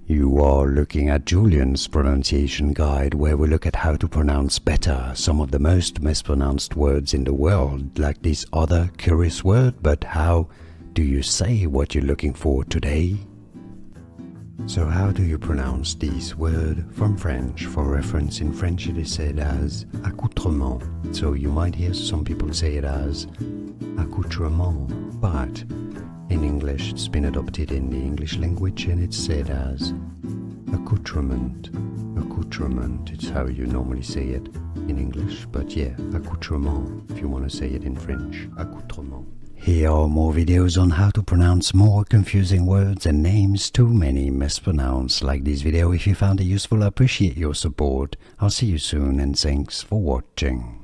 You are looking at Julian's pronunciation guide, where we look at how to pronounce better some of the most mispronounced words in the world, like this other curious word. But how do you say what you're looking for today? So how do you pronounce this word from French? For reference, in French it is said as accoutrement. So you might hear some people say it as accoutrement, but in English it's been adopted in the English language and it's said as accoutrement. Accoutrement, it's how you normally say it in English, but yeah, accoutrement if you want to say it in French, accoutrement. Here are more videos on how to pronounce more confusing words and names too many mispronounced. Like this video if you found it useful. I appreciate your support. I'll see you soon and thanks for watching.